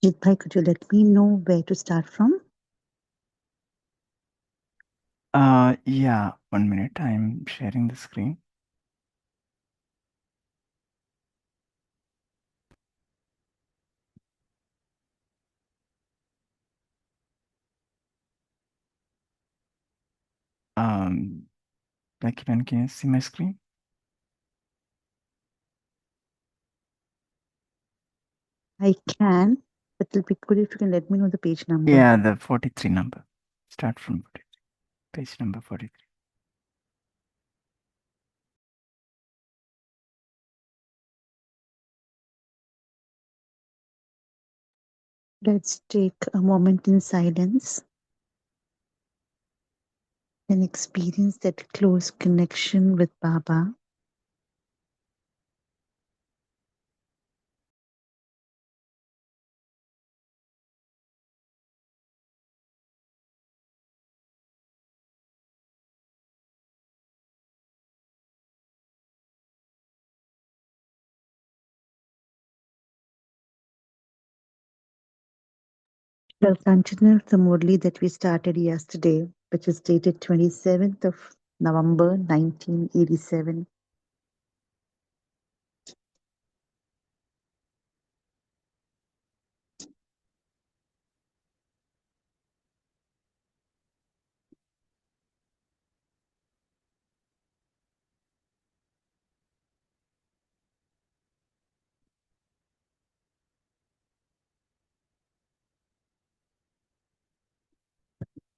Jitbhai, could you let me know where to start from? Yeah, 1 minute. I'm sharing the screen. Like, can you see my screen? I can, but it'll be good if you can let me know the page number. Yeah, the 43 number. Start from 43. Page number 43. Let's take a moment in silence and experience that close connection with Baba. We'll continue the Murli that we started yesterday, which is dated 27th of November 1987.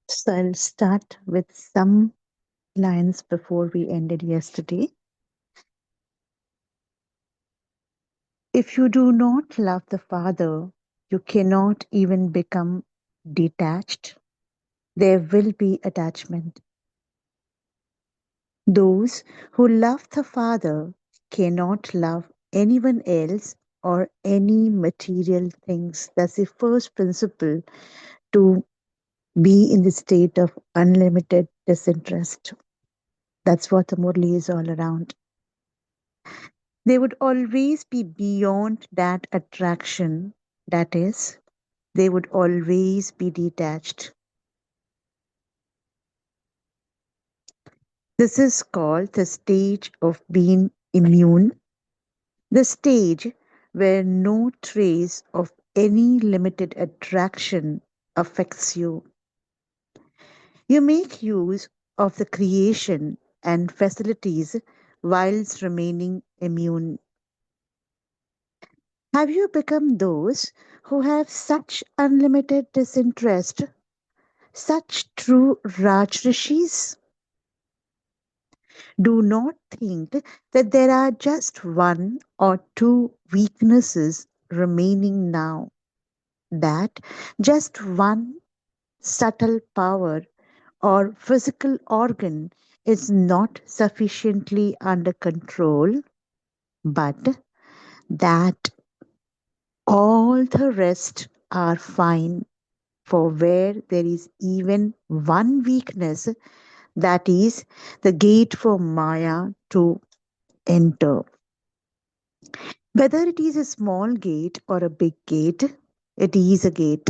So I'll start with some lines before we ended yesterday. If you do not love the Father, you cannot even become detached. There will be attachment. Those who love the Father cannot love anyone else or any material things. That's the first principle to be in the state of unlimited disinterest. That's what the Murli is all around. They would always be beyond that attraction. That is, they would always be detached. This is called the stage of being immune, the stage where no trace of any limited attraction affects you. You make use of the creation and facilities whilst remaining immune. Have you become those who have such unlimited disinterest, such true Raj Rishis? Do not think that there are just one or two weaknesses remaining now, that just one subtle power or physical organ is not sufficiently under control, but that all the rest are fine. For where there is even one weakness, that is the gate for Maya to enter. Whether it is a small gate or a big gate, it is a gate.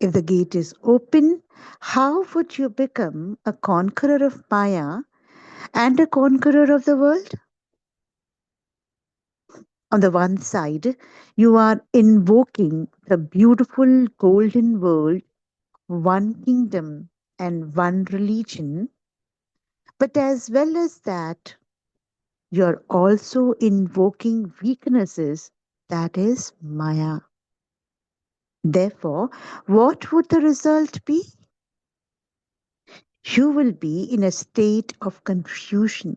If the gate is open, how would you become a conqueror of Maya and a conqueror of the world? On the one side, you are invoking the beautiful golden world, one kingdom and one religion, but as well as that, you're also invoking weaknesses, that is Maya. Therefore, what would the result be? You will be in a state of confusion.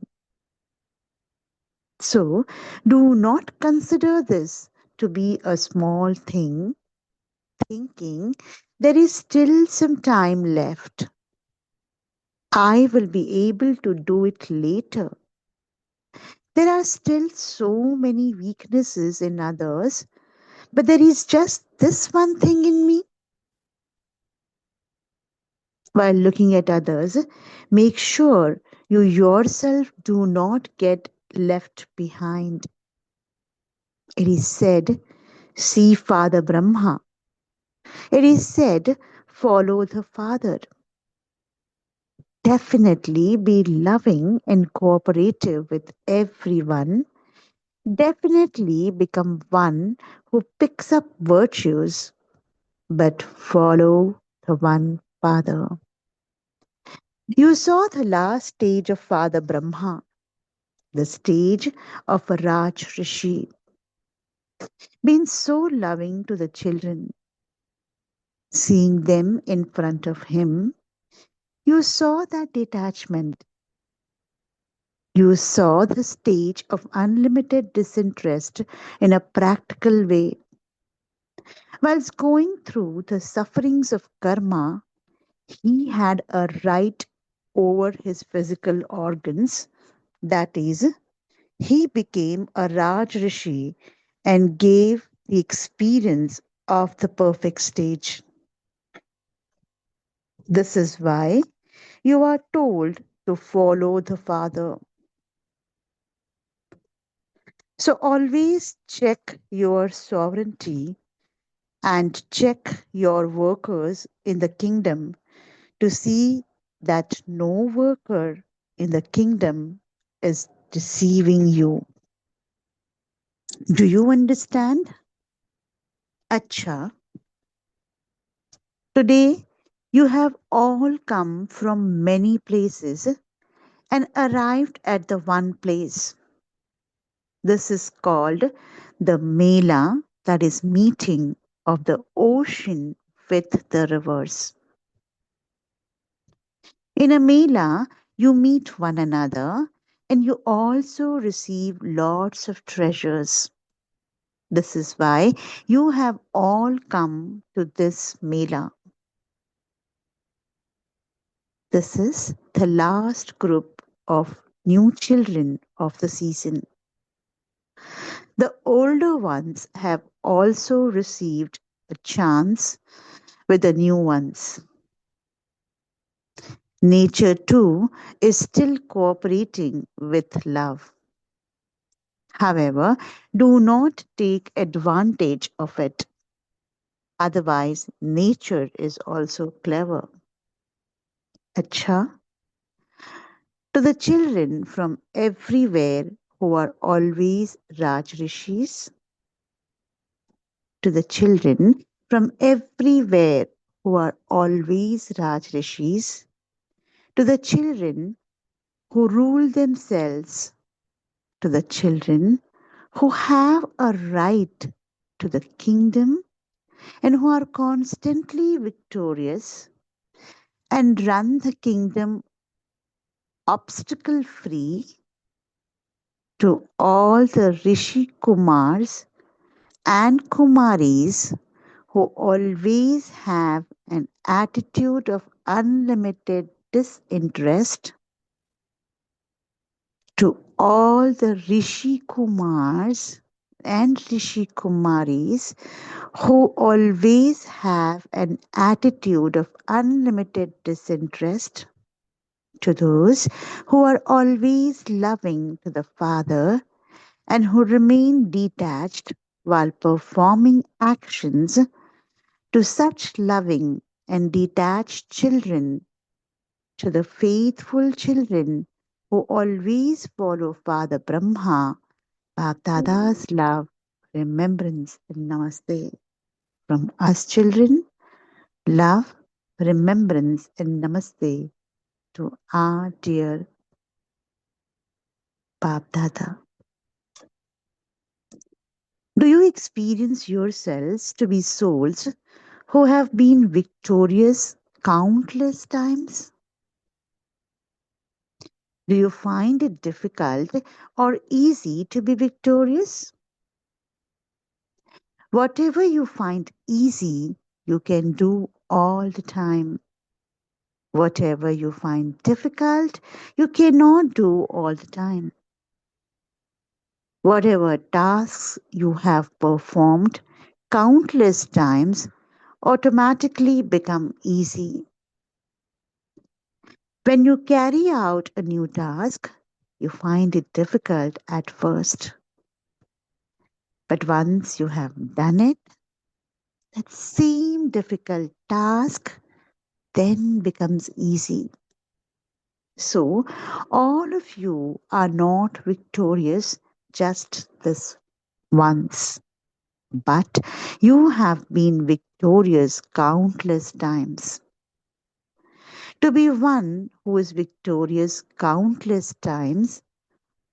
So, do not consider this to be a small thing, thinking there is still some time left. I will be able to do it later. There are still so many weaknesses in others, but there is just this one thing in me. While looking at others, make sure you yourself do not get left behind. It is said, See Father Brahma. It is said, follow the Father. Definitely be loving and cooperative with everyone. Definitely become one who picks up virtues, but follow the one Father. You saw the last stage of Father Brahma, the stage of a Raj Rishi, being so loving to the children, seeing them in front of him. You saw that detachment. You saw the stage of unlimited disinterest in a practical way. Whilst going through the sufferings of karma, he had a right over his physical organs. That is, he became a Raj Rishi and gave the experience of the perfect stage. This is why you are told to follow the Father. So always check your sovereignty and check your workers in the kingdom to see that no worker in the kingdom is deceiving you. Do you understand? Acha, today you have all come from many places and arrived at the one place. This is called the Mela, that is meeting of the ocean with the rivers. In a Mela, you meet one another and you also receive lots of treasures. This is why you have all come to this Mela. This is the last group of new children of the season. The older ones have also received a chance with the new ones. Nature too is still cooperating with love. However, do not take advantage of it. Otherwise, nature is also clever. Acha, to the children from everywhere who are always Raj Rishis, to the children from everywhere who are always Raj Rishis, to the children who rule themselves, to the children who have a right to the kingdom and who are constantly victorious and run the kingdom obstacle free, to all the Rishi Kumars and Kumaris who always have an attitude of unlimited disinterest, to all the Rishi Kumars and Rishi Kumaris who always have an attitude of unlimited disinterest, to those who are always loving to the Father and who remain detached while performing actions, to such loving and detached children, to the faithful children who always follow Father Brahma, Bapdada's love, remembrance, and namaste. From us children, love, remembrance, and namaste to our dear Bapdada. Do you experience yourselves to be souls who have been victorious countless times? Do you find it difficult or easy to be victorious? Whatever you find easy, you can do all the time. Whatever you find difficult, you cannot do all the time. Whatever tasks you have performed countless times automatically become easy. When you carry out a new task, you find it difficult at first. But once you have done it, that same difficult task then becomes easy. So, all of you are not victorious just this once, but you have been victorious countless times. To be one who is victorious countless times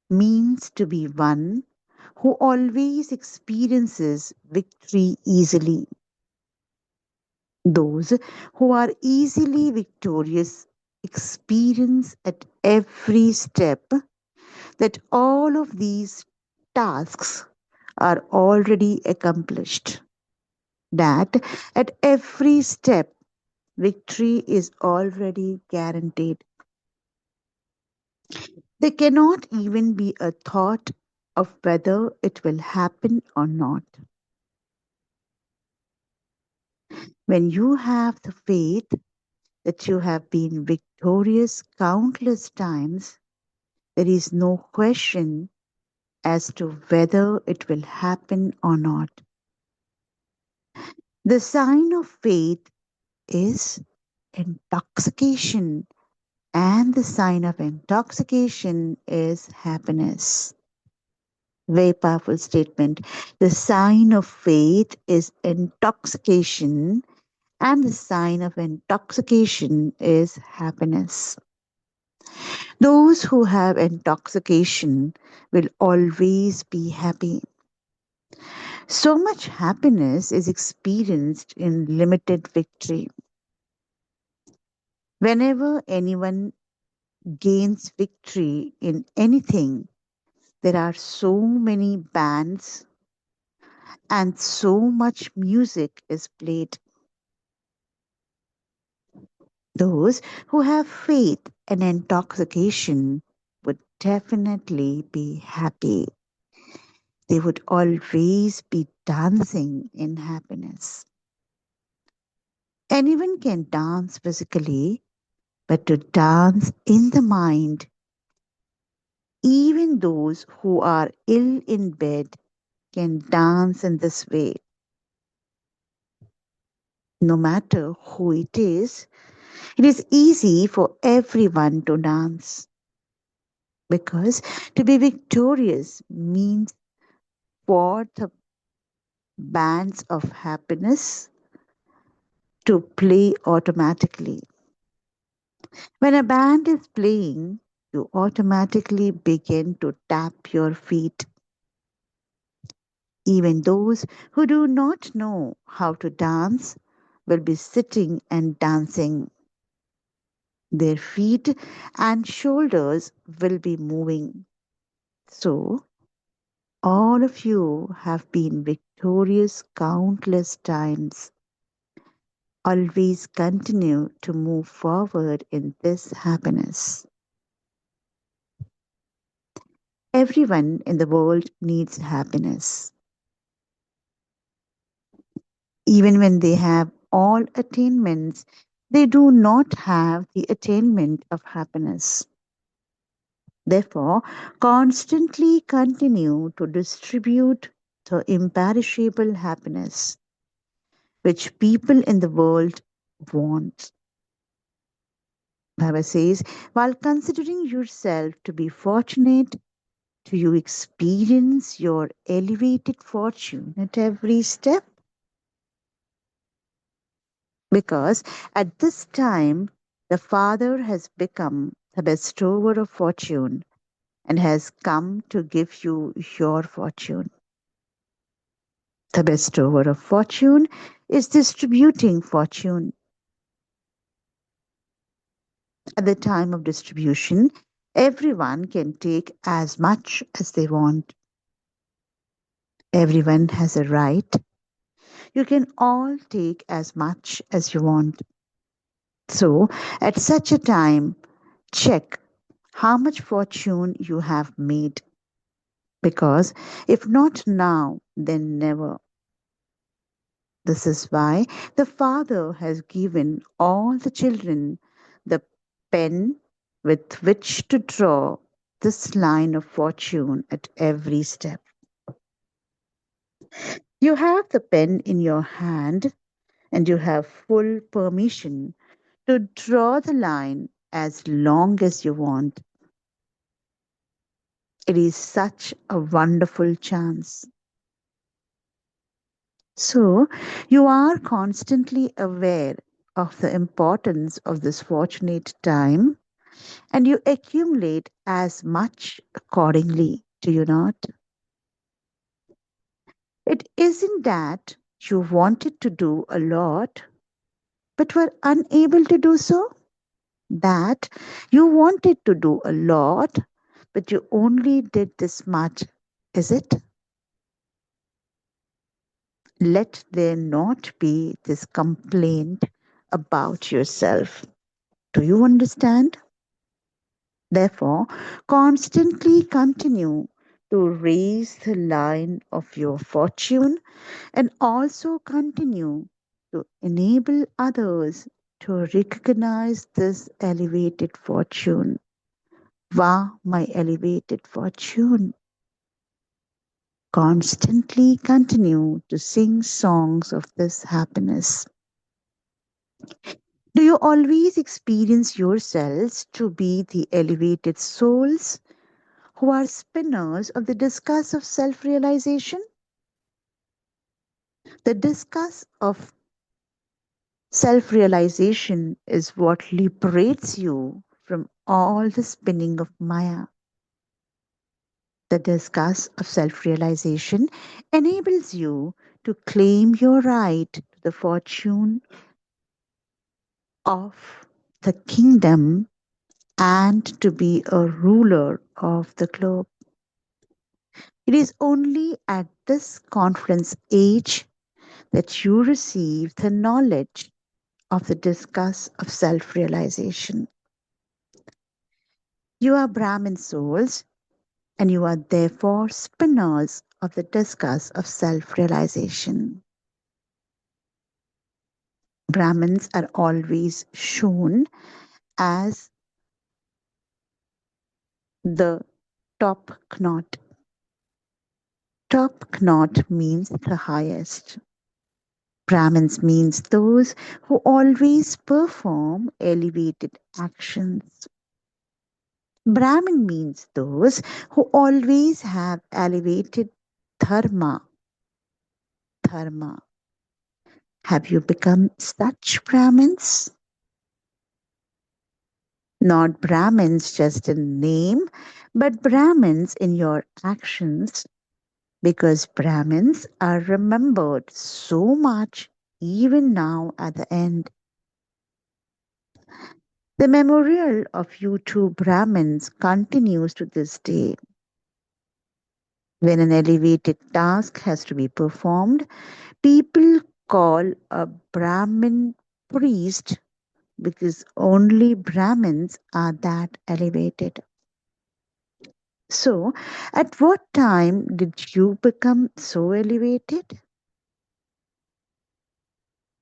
means to be one who always experiences victory easily. Those who are easily victorious experience at every step that all of these tasks are already accomplished, that at every step victory is already guaranteed. There cannot even be a thought of whether it will happen or not. When you have the faith that you have been victorious countless times, there is no question as to whether it will happen or not. The sign of faith is intoxication, and the sign of intoxication is happiness. Very powerful statement. The sign of faith is intoxication, and the sign of intoxication is happiness. Those who have intoxication will always be happy. So much happiness is experienced in limited victory. Whenever anyone gains victory in anything, there are so many bands and so much music is played. Those who have faith and intoxication would definitely be happy. They would always be dancing in happiness. Anyone can dance physically, but to dance in the mind, even those who are ill in bed can dance in this way. No matter who it is easy for everyone to dance because to be victorious means for the bands of happiness to play automatically. When a band is playing, you automatically begin to tap your feet. Even those who do not know how to dance will be sitting and dancing. Their feet and shoulders will be moving. So, all of you have been victorious countless times. Always continue to move forward in this happiness. Everyone in the world needs happiness. Even when they have all attainments, they do not have the attainment of happiness. Therefore, constantly continue to distribute the imperishable happiness which people in the world want. Baba says, while considering yourself to be fortunate, do you experience your elevated fortune at every step? Because at this time, the Father has become the bestower of fortune and has come to give you your fortune. The bestower of fortune is distributing fortune. At the time of distribution, everyone can take as much as they want. Everyone has a right. You can all take as much as you want. So, at such a time, check how much fortune you have made. Because if not now, then never. This is why the Father has given all the children the pen with which to draw this line of fortune at every step. You have the pen in your hand and you have full permission to draw the line as long as you want. It is such a wonderful chance. So, you are constantly aware of the importance of this fortunate time and you accumulate as much accordingly, do you not? It isn't that you wanted to do a lot but were unable to do so, that you wanted to do a lot but you only did this much, is it? Let there not be this complaint about yourself. Do you understand? Therefore, constantly continue to raise the line of your fortune and also continue to enable others to recognize this elevated fortune. Wow, my elevated fortune. Constantly continue to sing songs of this happiness. Do you always experience yourselves to be the elevated souls who are spinners of the discus of self realization? The discus of self realization is what liberates you from all the spinning of Maya. The discuss of self realization enables you to claim your right to the fortune of the kingdom and to be a ruler of the globe. It is only at this conference age that you receive the knowledge of the discuss of self realization. You are Brahmin souls and you are therefore spinners of the discuss of self realization. Brahmins are always shown as the top knot. Top knot means the highest. Brahmins means those who always perform elevated actions. Brahmin means those who always have elevated dharma. Dharma. Have you become such Brahmins? Not Brahmins just in name, but Brahmins in your actions, because Brahmins are remembered so much even now at the end. The memorial of you two Brahmins continues to this day. When an elevated task has to be performed, people call a Brahmin priest because only Brahmins are that elevated. So, at what time did you become so elevated?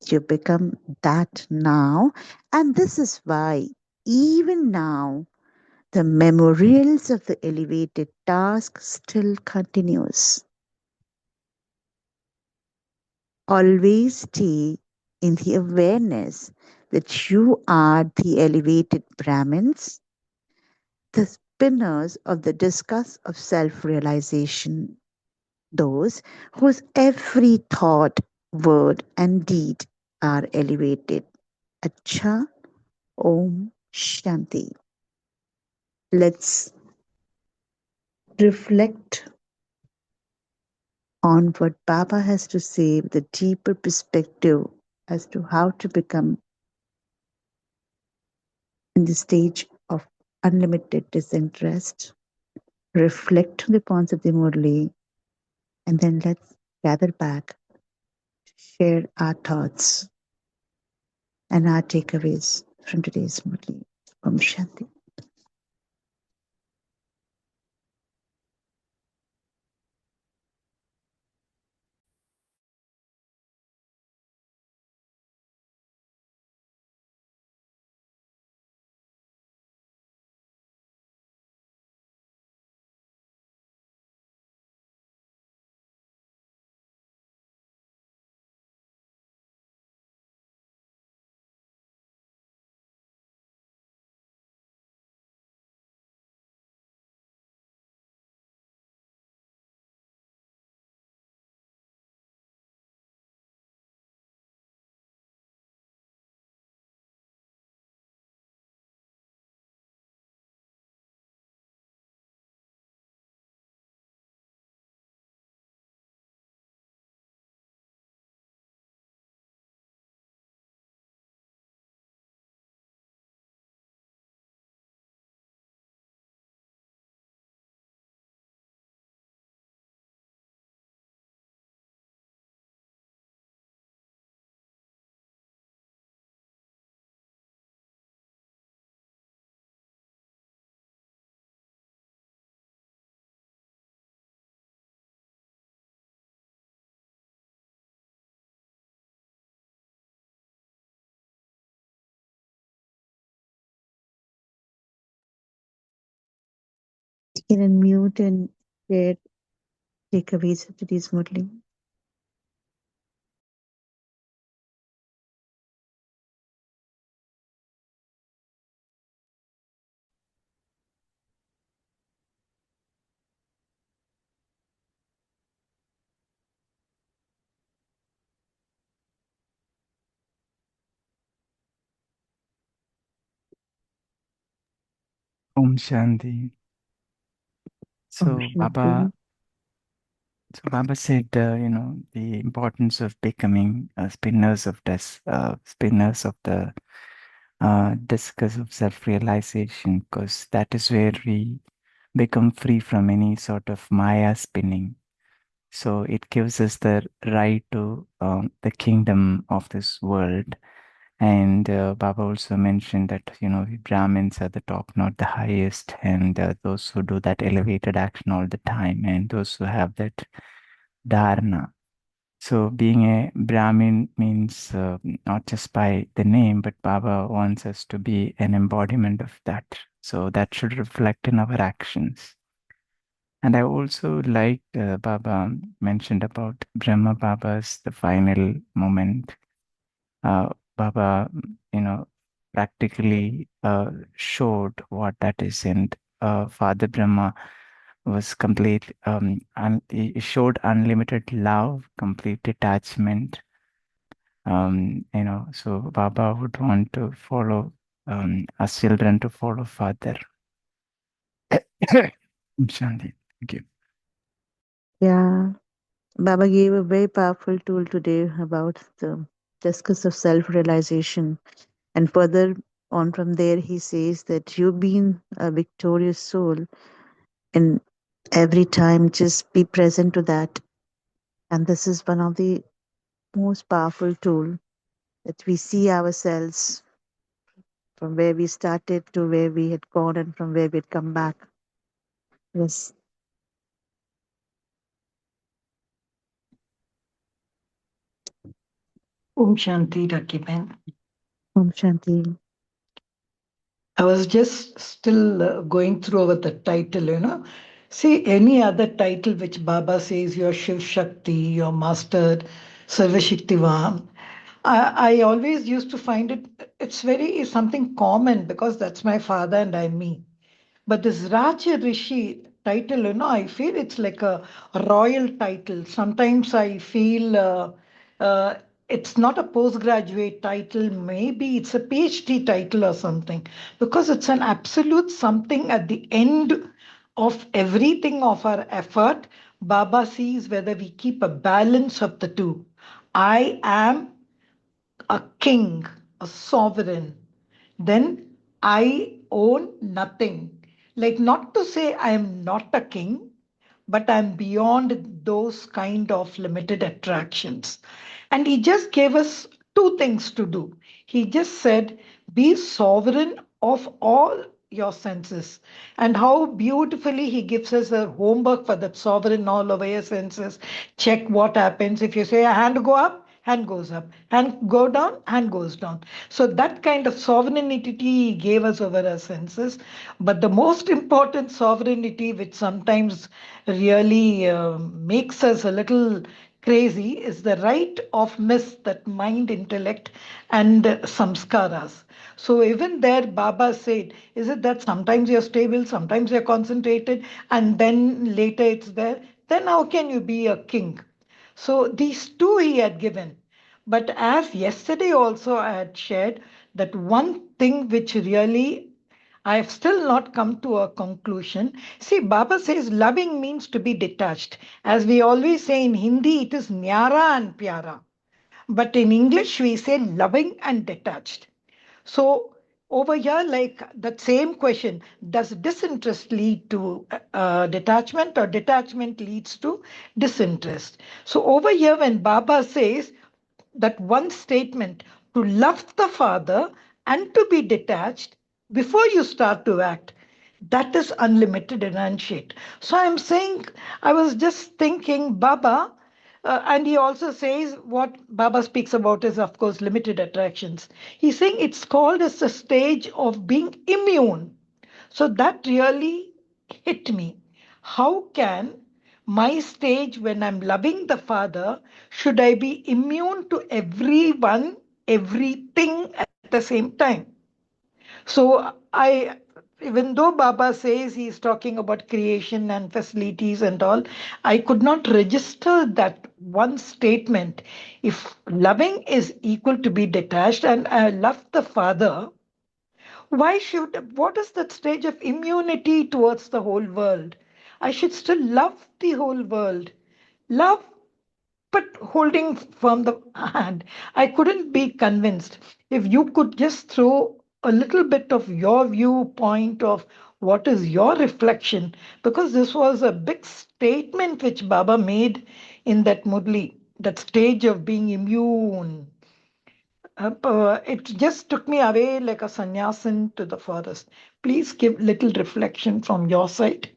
You become that now, and this is why, even now, the memorials of the elevated task still continues. Always stay in the awareness that you are the elevated Brahmins, the spinners of the discus of self realization, those whose every thought, word, and deed are elevated. Acha Om Shanti. Let's reflect on what Baba has to say with a deeper perspective as to how to become in the stage of unlimited disinterest. Reflect on the points of the Murli, and then let's gather back, share our thoughts and our takeaways from today's Murli. Om Shanti. You can unmute and share takeaways of today's Murli. Om Shanti. Om So Shanti. Baba said, the importance of becoming spinners of the discus of self-realization, because that is where we become free from any sort of Maya spinning. So it gives us the right to the kingdom of this world. And Baba also mentioned that, we Brahmins are the top, not the highest, and those who do that elevated action all the time, and those who have that dharana. So being a Brahmin means not just by the name, but Baba wants us to be an embodiment of that. So that should reflect in our actions. And I also like Baba mentioned about Brahma Baba's the final moment. Baba, practically showed what that is, and Father Brahma was complete. He showed unlimited love, complete detachment. So Baba would want to follow us children to follow Father. Shanti. Thank you. Yeah, Baba gave a very powerful tool today about the discuss of self realization. And further on from there, he says that you've been a victorious soul, and every time just be present to that. And this is one of the most powerful tool that we see ourselves from where we started to where we had gone and from where we'd come back. Yes. Om Shanti, Rakiben. Om Shanti. I was just still going through over the title. See, any other title which Baba says, your Shiv Shakti, your Master, Sarva Shaktivan. I always used to find it's very something common because that's my father and I'm me. But this Raj Rishi title, I feel it's like a royal title. Sometimes I feel uh, it's not a postgraduate title, maybe it's a PhD title or something, because it's an absolute something at the end of everything of our effort. Baba sees whether we keep a balance of the two. I am a king, a sovereign, then I own nothing. Like, not to say I am not a king, but I'm beyond those kind of limited attractions. And he just gave us two things to do. He just said, be sovereign of all your senses. And how beautifully he gives us a homework for that sovereign all over your senses. Check what happens if you say a hand go up, hand goes up, hand go down, hand goes down. So that kind of sovereignty he gave us over our senses. But the most important sovereignty, which sometimes really makes us a little crazy, is the right of miss that mind, intellect, and samskaras. So even there, Baba said, is it that sometimes you're stable, sometimes you're concentrated, and then later it's there? Then how can you be a king? So these two he had given. But as yesterday also I had shared, that one thing which really I have still not come to a conclusion. See, Baba says loving means to be detached. As we always say in Hindi, it is nyara and pyara. But in English, we say loving and detached. So over here, like that same question, does disinterest lead to detachment, or detachment leads to disinterest? So over here, when Baba says that one statement, to love the Father and to be detached before you start to act, that is unlimited enunciate. So I'm saying, I was just thinking, Baba, and he also says what Baba speaks about is, of course, limited attractions. He's saying it's called as a stage of being immune. So that really hit me. How can my stage when I'm loving the Father, should I be immune to everyone, everything at the same time? So even though Baba says he's talking about creation and facilities and all, I could not register that one statement. If loving is equal to be detached and I love the Father, what is that stage of immunity towards the whole world? I should still love the whole world. Love, but holding firm the hand. I couldn't be convinced. If you could just throw a little bit of your viewpoint of what is your reflection, because this was a big statement which Baba made in that Murli, that stage of being immune. It just took me away like a sannyasin to the forest. Please give little reflection from your side.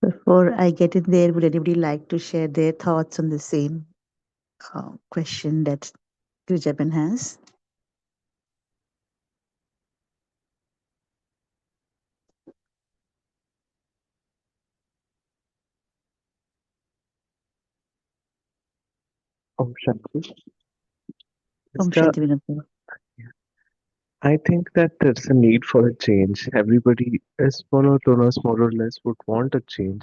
Before I get in there, would anybody like to share their thoughts on the same question that Gujaban has? Shanti, is Om the Shanti Vinod. I think that there's a need for a change. Everybody is monotonous, more or less, would want a change.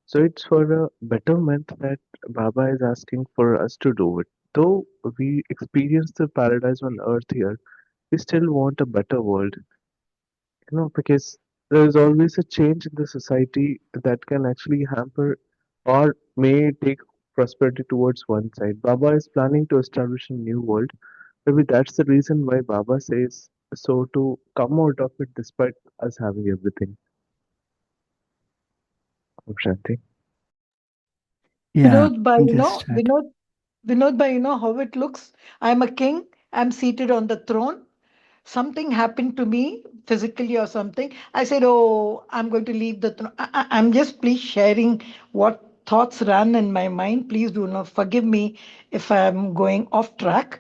So it's for a betterment that Baba is asking for us to do it. Though we experience the paradise on earth here, we still want a better world. Because there is always a change in the society that can actually hamper or may take prosperity towards one side. Baba is planning to establish a new world. Maybe that's the reason why Baba says so, to come out of it despite us having everything. Om Shanti. Yeah, Vinod, by just add. Vinod, by how it looks. I'm a king. I'm seated on the throne. Something happened to me physically or something. I said, oh, I'm going to leave the throne. I'm just please sharing what thoughts ran in my mind. Please do not forgive me if I'm going off track.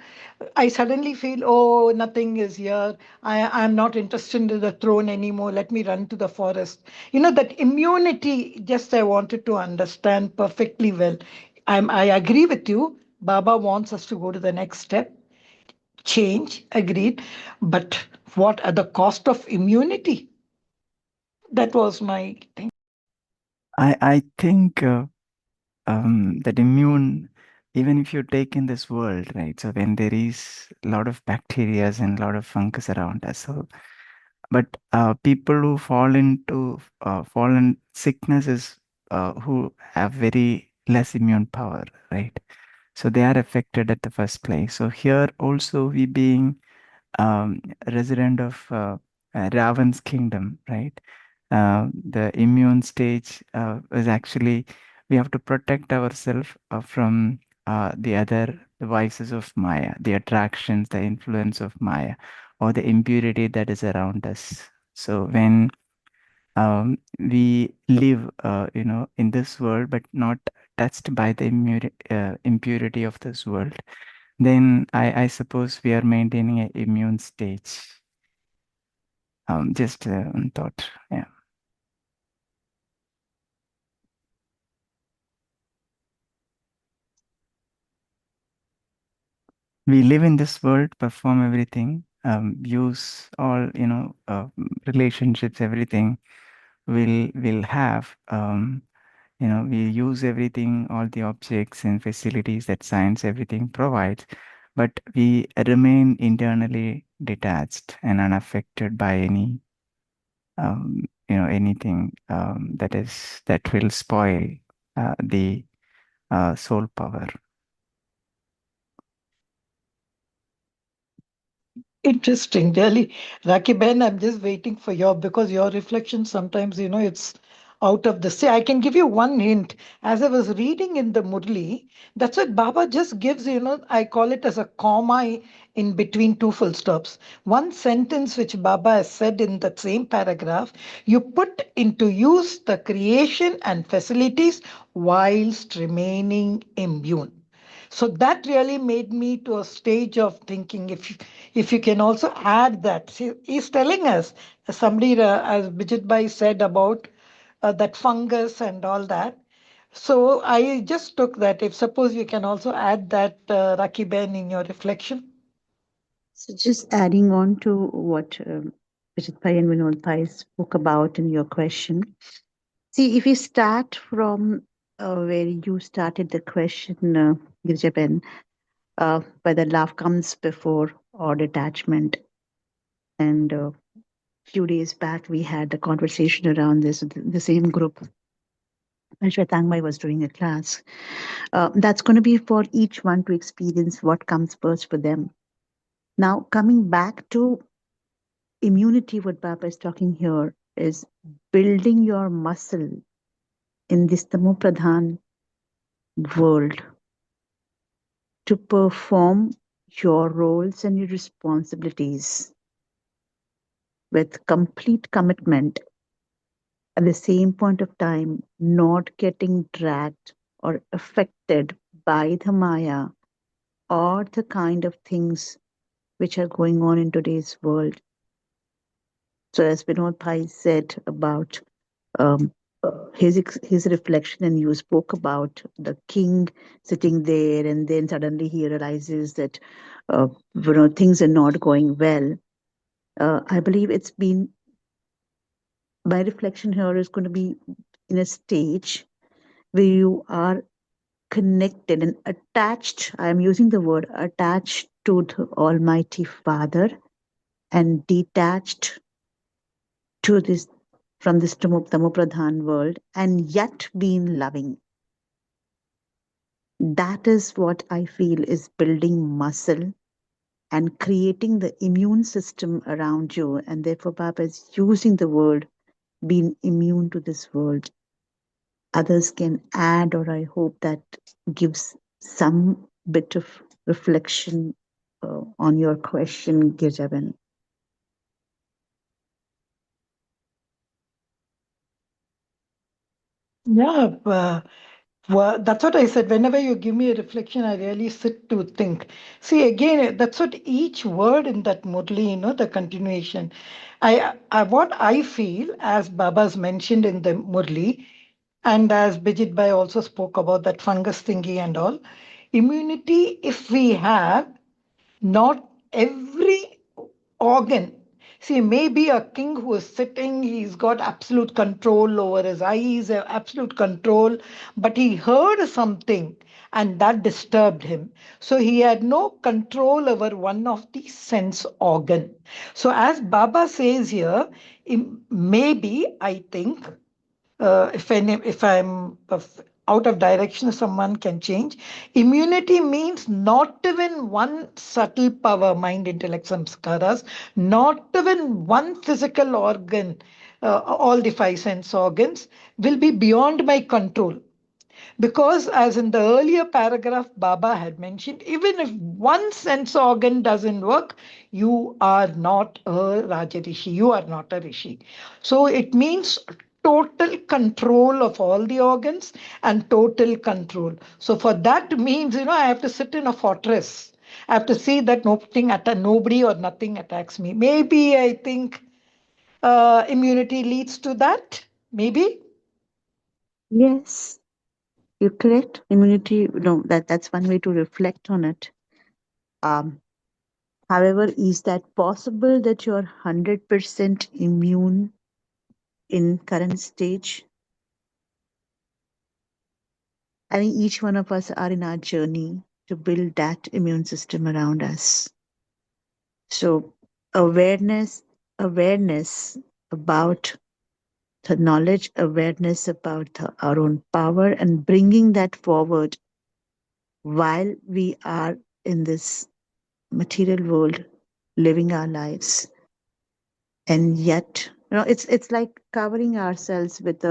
I suddenly feel, oh, nothing is here. I'm not interested in the throne anymore. Let me run to the forest. That immunity, just I wanted to understand perfectly well. I agree with you. Baba wants us to go to the next step. Change, agreed. But what at the cost of immunity? That was my thing. I think that immune, even if you take in this world, right? So when there is a lot of bacteria and a lot of fungus around us, so but people who fall in sicknesses, who have very less immune power, right? So they are affected at the first place. So here also we being resident of Ravan's kingdom, right? The immune stage is actually, we have to protect ourselves from the other vices of Maya, the attractions, the influence of Maya, or the impurity that is around us. So when we live, in this world, but not touched by the impurity of this world, then I suppose we are maintaining an immune stage. Just thought, yeah. We live in this world, perform everything, use all, relationships, everything will have. We use everything, all the objects and facilities that science, everything provides, but we remain internally detached and unaffected by anything that will spoil the soul power. Interesting, really. Raki Ben, I'm just waiting for because your reflection sometimes, it's out of the say. I can give you one hint. As I was reading in the Murli, that's what Baba just gives, I call it as a comma in between two full stops. One sentence which Baba has said in that same paragraph, you put into use the creation and facilities whilst remaining immune. So that really made me to a stage of thinking, if you can also add that. See, he's telling us, somebody, as Bijit Bhai said about that fungus and all that. So I just took that. If suppose you can also add that, Raki Ben, in your reflection. So just adding on to what Vijit Pai and Vinod Pai spoke about in your question. See, if we start from where you started the question, Girjaben, whether love comes before or detachment. And a few days back, we had a conversation around this, the same group. And Shwetangmai was doing a class. That's going to be for each one to experience what comes first for them. Now, coming back to immunity, what Baba is talking here is building your muscle in this Tamo Pradhan world to perform your roles and your responsibilities with complete commitment, at the same point of time not getting dragged or affected by the Maya or the kind of things which are going on in today's world. So, as Vinod Bhai said about um, his reflection, and you spoke about the king sitting there, and then suddenly he realizes that things are not going well. I believe it's been, my reflection here is going to be in a stage where you are connected and attached. I am using the word attached to the Almighty Father and detached to this, from this Tamopradhan world, and yet being loving. That is what I feel is building muscle and creating the immune system around you. And therefore, Baba is using the word being immune to this world. Others can add, or I hope that gives some bit of reflection on your question, Girjaban. Yeah, well, that's what I said. Whenever you give me a reflection, I really sit to think. See, again, that's what each word in that Murli, the continuation. What I feel, as Baba's mentioned in the Murli, and as Bijit Bhai also spoke about that fungus thingy and all, immunity, if we have, not every organ. See, maybe a king who is sitting, he's got absolute control over his eyes, absolute control, but he heard something and that disturbed him. So he had no control over one of the sense organ. So as Baba says here, maybe I think, if I'm out of direction, someone can change. Immunity means not even one subtle power, mind, intellect, samskaras, not even one physical organ, all the five sense organs will be beyond my control. Because, as in the earlier paragraph, Baba had mentioned, even if one sense organ doesn't work, you are not a Rajarishi, you are not a Rishi. So it means total control of all the organs and total control. So for that means, I have to sit in a fortress. I have to see that nobody or nothing attacks me. Maybe I think immunity leads to that. Maybe. Yes, you're correct. Immunity, no, that's one way to reflect on it. Um, However, is that possible that you're 100% immune in current stage? I think each one of us are in our journey to build that immune system around us. So awareness about the knowledge, awareness about our own power, and bringing that forward while we are in this material world, living our lives. And yet, it's like covering ourselves with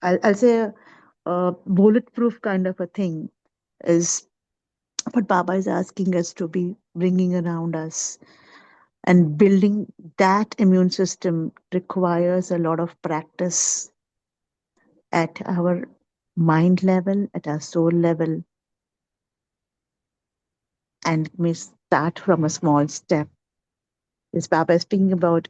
I'll say a bulletproof kind of a thing is what Baba is asking us to be bringing around us. And building that immune system requires a lot of practice at our mind level, at our soul level, and may start from a small step. This Baba is speaking about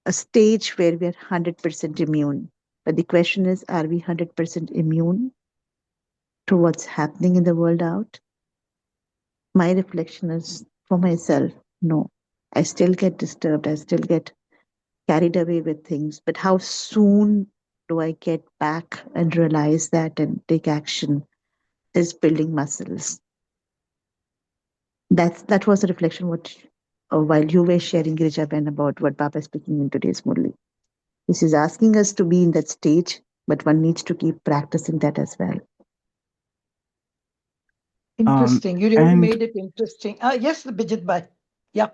a stage where we are 100% immune. But the question is, are we 100% immune to what's happening in the world out? My reflection is for myself, no. I still get disturbed. I still get carried away with things. But how soon do I get back and realize that and take action is building muscles. That was a reflection what while you were sharing Girijaben about what Baba is speaking in today's Murli. This is asking us to be in that stage, but one needs to keep practicing that as well. Um, Interesting. You really and made it interesting. Yes, Bijit Bhai. Yeah.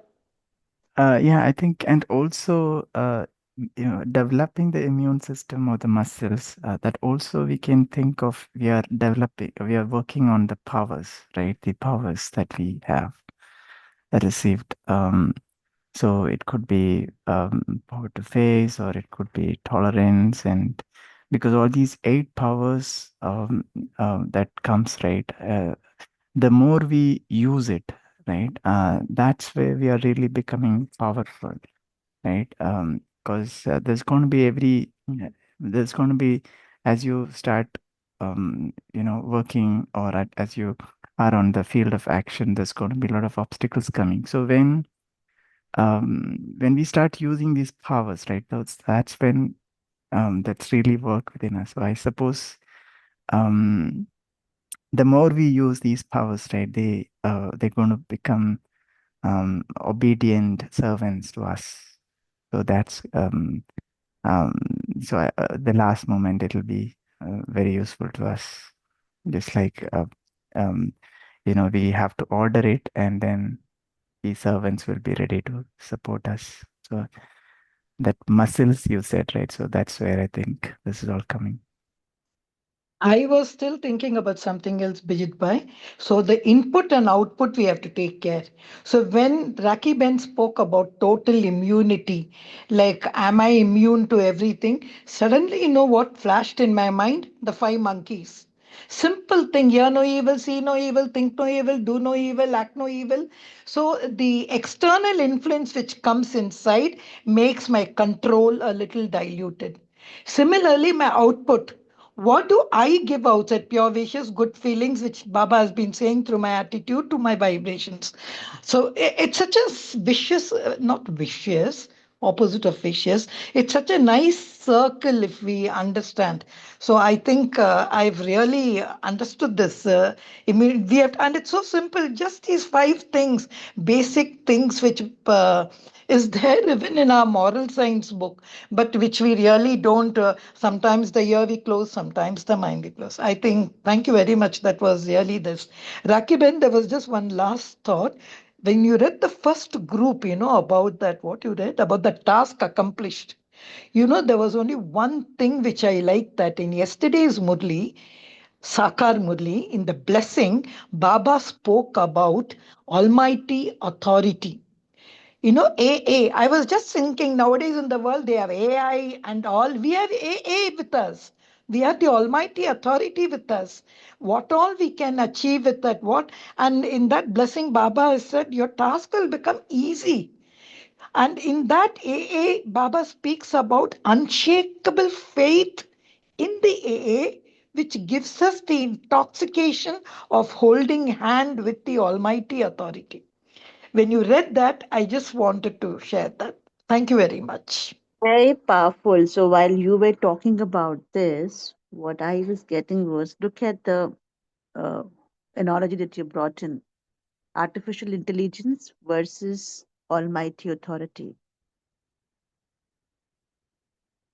Yeah, I think, and also, developing the immune system or the muscles, that also we can think of, we are working on the powers, right? The powers that we have received. So it could be power to face, or it could be tolerance, and because all these eight powers that comes, right? The more we use it, right, that's where we are really becoming powerful, right? Because there's going to be, as you start, working, or as you are on the field of action, there's going to be a lot of obstacles coming. So when we start using these powers, right, that's when that's really work within us. So I suppose um, the more we use these powers, right, they're going to become obedient servants to us. So that's um, the last moment it'll be very useful to us. Just like we have to order it, and then the servants will be ready to support us. So that muscles you said, right? So that's where I think this is all coming. I was still thinking about something else, Bijit Bhai. So the input and output we have to take care. So when Raki Ben spoke about total immunity, like am I immune to everything? Suddenly, you know what flashed in my mind? The five monkeys. Simple thing, hear no evil, see no evil, think no evil, do no evil, act no evil. So the external influence which comes inside makes my control a little diluted. Similarly, my output. What do I give outside? Pure wishes, good feelings, which Baba has been saying through my attitude to my vibrations. So it's such a vicious, not vicious, opposite of vicious. It's such a nice circle if we understand. So I think I've really understood this. We have, and it's so simple. Just these five things, basic things which is there even in our moral science book, but which we really don't. Sometimes the ear we close, sometimes the mind we close. I think, thank you very much. That was really this. Rakiben, there was just one last thought. When you read the first group, about that, what you read about the task accomplished. There was only one thing which I liked that in yesterday's Murli, Sakar Murli, in the blessing, Baba spoke about Almighty authority. AA. I was just thinking nowadays in the world they have AI and all. We have AA with us. We have the Almighty Authority with us. What all we can achieve with that, what? And in that blessing, Baba has said, your task will become easy. And in that AA, Baba speaks about unshakable faith in the AA, which gives us the intoxication of holding hand with the Almighty Authority. When you read that, I just wanted to share that. Thank you very much. Very powerful. So while you were talking about this, what I was getting was look at the uh, analogy that you brought in artificial intelligence versus almighty authority.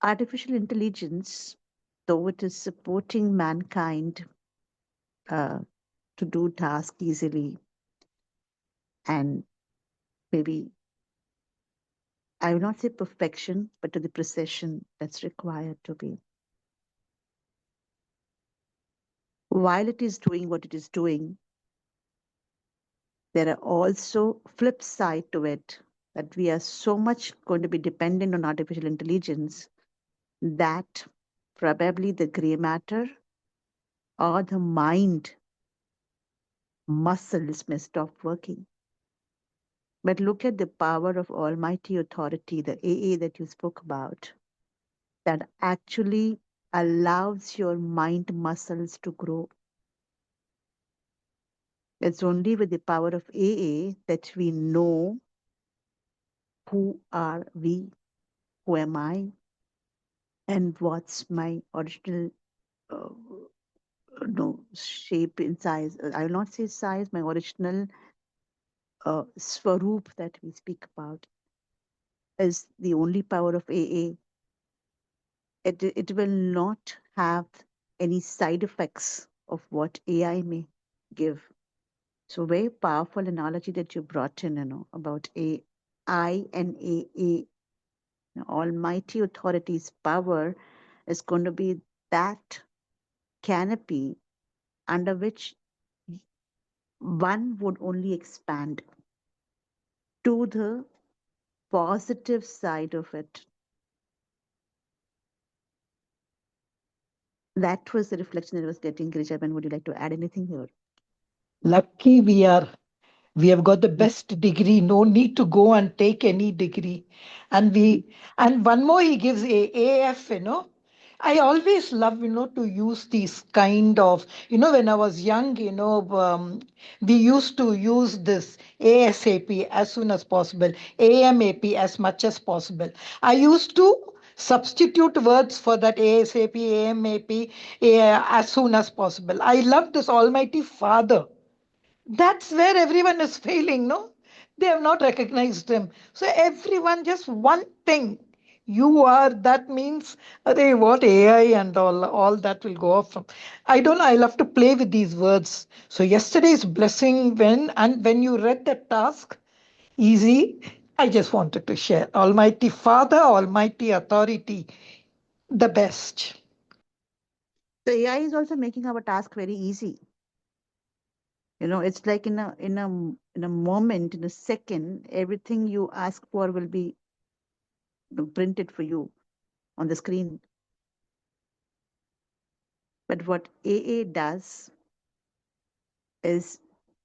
Artificial intelligence, though it is supporting mankind uh, to do tasks easily and maybe, I will not say perfection, but to the precision that's required to be. While it is doing what it is doing, there are also flip side to it that we are so much going to be dependent on artificial intelligence that probably the gray matter or the mind muscles may stop working. But look at the power of almighty authority, the AA that you spoke about, that actually allows your mind muscles to grow. It's only with the power of AA that we know who are we, who am I, and what's my original uh, no shape in size. I will not say size, my original swaroop that we speak about is the only power of AA. It will not have any side effects of what AI may give. So very powerful analogy that you brought in, about AI and AA. Almighty authority's power is going to be that canopy under which one would only expand to the positive side of it. That was the reflection that I was getting. Girijaban, would you like to add anything here? Lucky we are. We have got the best degree. No need to go and take any degree. And one more he gives AF, I always love, to use these kind of, when I was young, we used to use this ASAP as soon as possible, AMAP as much as possible. I used to substitute words for that ASAP, AMAP, as soon as possible. I love this Almighty Father. That's where everyone is failing, no? They have not recognized him. So everyone, just one thing. You are, that means, what AI and all that will go off from. I don't know, I love to play with these words. So yesterday's blessing, when you read the task, easy, I just wanted to share. Almighty Father, Almighty Authority, the best. So AI is also making our task very easy. It's like in a moment, in a second, everything you ask for will be printed for you on the screen. But what AA does is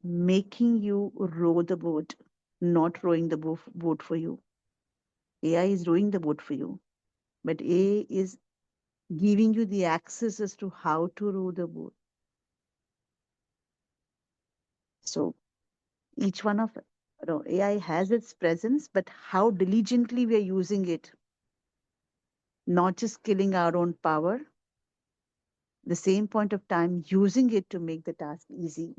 making you row the boat, not rowing the boat for you. AI is rowing the boat for you, but AA is giving you the access as to how to row the boat. So each one of AI has its presence, but how diligently we are using it, not just killing our own power, the same point of time using it to make the task easy.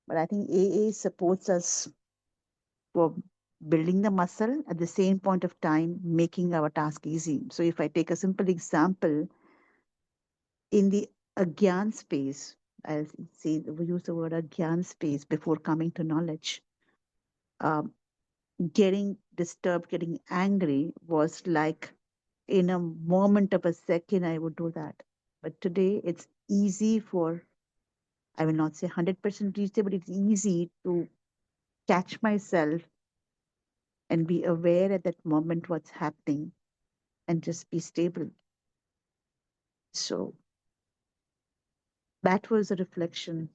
But I think AA supports us for building the muscle at the same point of time making our task easy. So if I take a simple example, in the agyan space, I'll say we use the word agyan space before coming to knowledge. Um, Getting disturbed, getting angry was like in a moment of a second I would do that. But today it's easy for, I will not say 100% easy, but it's easy to catch myself and be aware at that moment what's happening and just be stable. So that was a reflection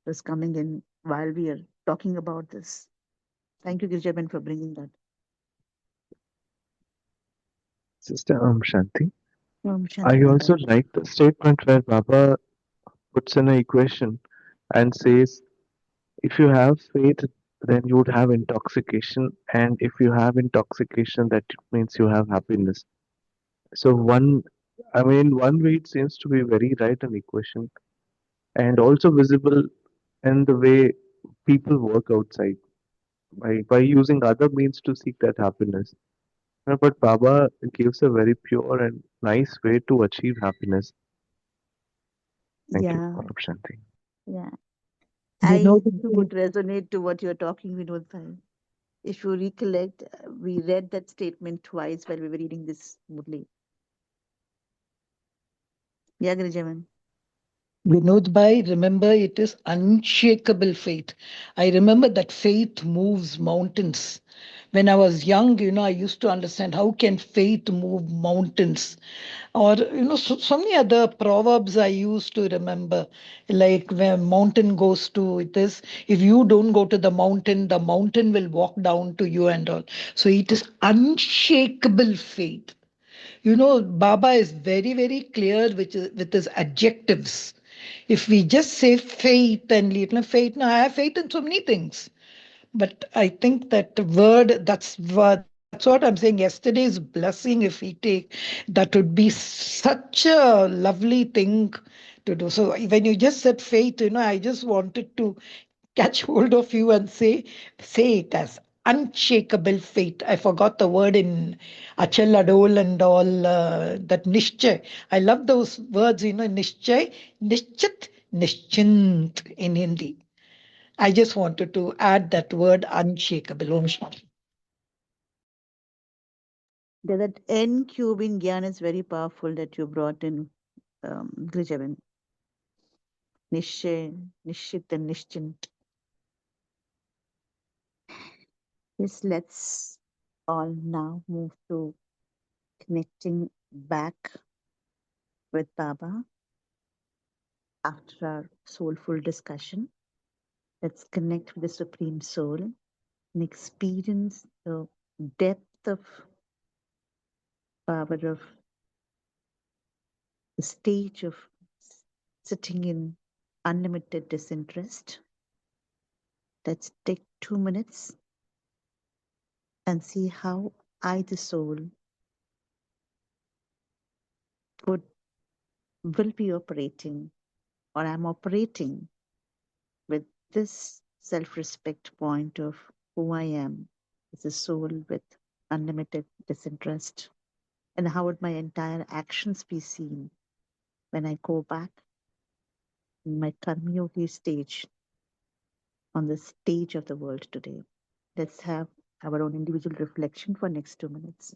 that was coming in while we are talking about this. Thank you, Girjaban, for bringing that. Sister Shanti, Shanti I Mata. also like the statement where Baba puts in an equation and says, if you have faith, then you would have intoxication, and if you have intoxication, that means you have happiness. So one way it seems to be very right an equation, and also visible in the way people work outside by using other means to seek that happiness. But Baba gives a very pure and nice way to achieve happiness. Thank you, Yeah, Manab Shanti. yeah. I Vinod, too would resonate to what you're talking, Vinod Bhai. If you recollect, we read that statement twice while we were reading this Murli. Yeah, Girjavan. Vinod Bhai, remember it is unshakable faith. I remember that faith moves mountains. When I was young, I used to understand how can faith move mountains. Or, so many other proverbs I used to remember. Like when mountain goes to this, if you don't go to the mountain will walk down to you and all. So it is unshakable faith. Baba is very, very clear with his adjectives. If we just say faith and little faith, now I have faith in so many things. But I think that the word, that's what I'm saying. Yesterday's blessing, if we take, that would be such a lovely thing to do. So when you just said faith, I just wanted to catch hold of you and say it as unshakable faith. I forgot the word in Achal Adol and all, that Nishchay. I love those words, Nishchay, Nishchit, Nishchint in Hindi. I just wanted to add that word unshakable. Om Shanti. That N cube in Gyan is very powerful that you brought in, Grijavan. Nishay, Nishit, and Nishchint. Yes, let's all now move to connecting back with Baba after our soulful discussion. Let's connect with the Supreme Soul and experience the depth of power of the stage of sitting in unlimited disinterest. Let's take 2 minutes and see how I, the soul, would will be operating or am operating with this self-respect point of who I am as a soul with unlimited disinterest. And how would my entire actions be seen when I go back in my Karma stage on the stage of the world today? Let's have our own individual reflection for next 2 minutes.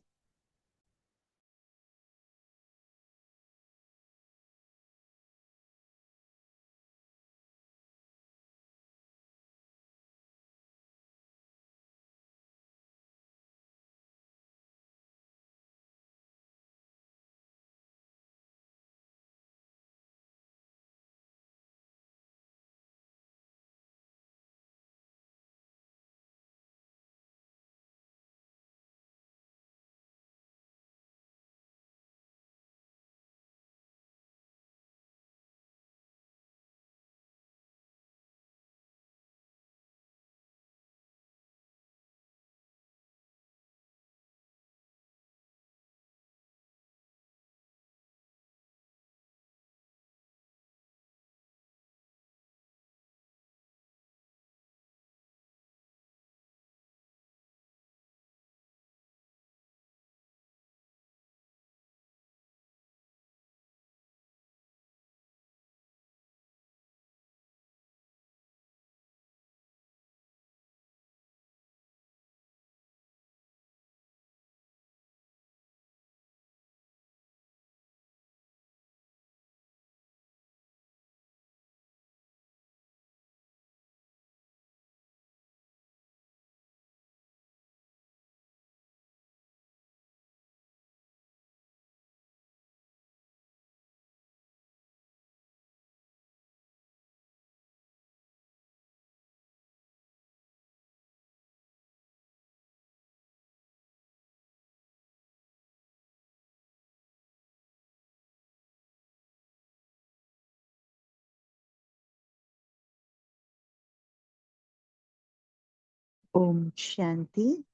Om Shanti.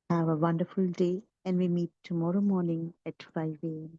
Have a wonderful day, and we meet tomorrow morning at 5 a.m.